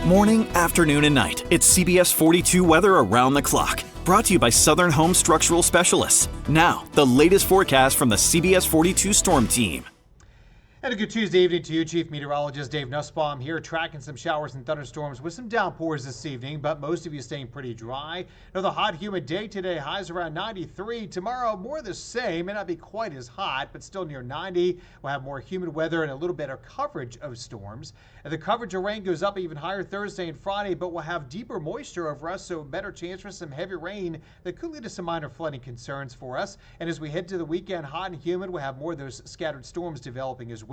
Morning, afternoon, and night. It's CBS 42 weather around the clock. Brought to you by Southern Home Structural Specialists. Now, the latest forecast from the CBS 42 Storm Team. And a good Tuesday evening to you, Chief Meteorologist Dave Nussbaum here, tracking some showers and thunderstorms with some downpours this evening, but most of you staying pretty dry. Another hot, humid day today, highs around 93. Tomorrow, more the same, may not be quite as hot, but still near 90. We'll have more humid weather and a little better coverage of storms. And the coverage of rain goes up even higher Thursday and Friday, but we'll have deeper moisture over us, so better chance for some heavy rain that could lead to some minor flooding concerns for us. And as we head to the weekend, hot and humid, we'll have more of those scattered storms developing as well.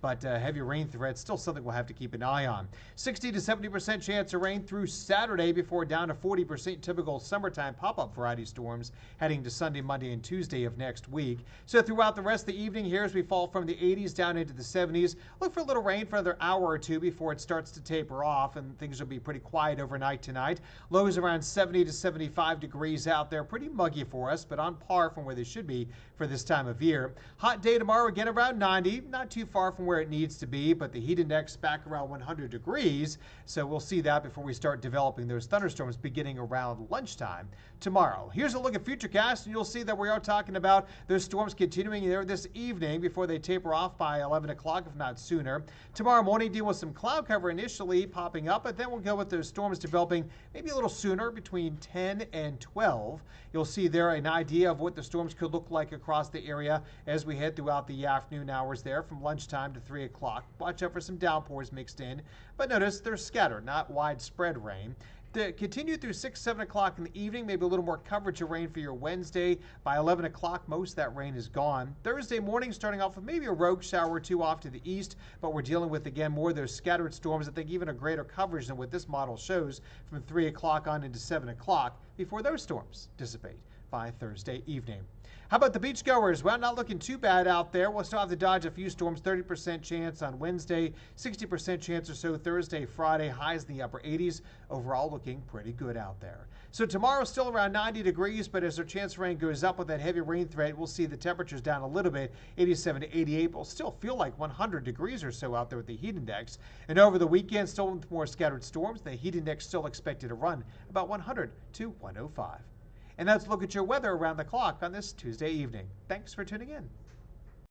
But heavy rain threat still something we'll have to keep an eye on. 60 to 70% chance of rain through Saturday before down to 40% typical summertime pop-up variety storms heading to Sunday, Monday, and Tuesday of next week. So throughout the rest of the evening here as we fall from the 80s down into the 70s, look for a little rain for another hour or two before it starts to taper off, and things will be pretty quiet overnight tonight. Lows around 70 to 75 degrees out there. Pretty muggy for us, but on par from where they should be for this time of year. Hot day tomorrow, again around 90. Not too far from where it needs to be, but the heat index back around 100 degrees. So we'll see that before we start developing those thunderstorms beginning around lunchtime tomorrow. Here's a look at Futurecast, and you'll see that we are talking about those storms continuing there this evening before they taper off by 11 o'clock, if not sooner. Tomorrow morning, deal with some cloud cover initially popping up, but then we'll go with those storms developing maybe a little sooner between 10 and 12. You'll see there an idea of what the storms could look like across the area as we head throughout the afternoon hours there from lunchtime to 3 o'clock. Watch out for some downpours mixed in, but notice they're scattered, not widespread rain. To continue through 6, 7 o'clock in the evening, maybe a little more coverage of rain for your Wednesday. By 11 o'clock, most of that rain is gone. Thursday morning, starting off with maybe a rogue shower or two off to the east, but we're dealing with, again, more of those scattered storms. I think even a greater coverage than what this model shows from 3 o'clock on into 7 o'clock before those storms dissipate by Thursday evening. How about the beachgoers? Well, not looking too bad out there. We'll still have to dodge a few storms. 30% chance on Wednesday, 60% chance or so Thursday, Friday. Highs in the upper 80s. Overall, looking pretty good out there. So tomorrow still around 90 degrees, but as our chance of rain goes up with that heavy rain threat, we'll see the temperatures down a little bit, 87 to 88. But we'll still feel like 100 degrees or so out there with the heat index. And over the weekend, still with more scattered storms, the heat index still expected to run about 100 to 105. And that's a look at your weather around the clock on this Tuesday evening. Thanks for tuning in.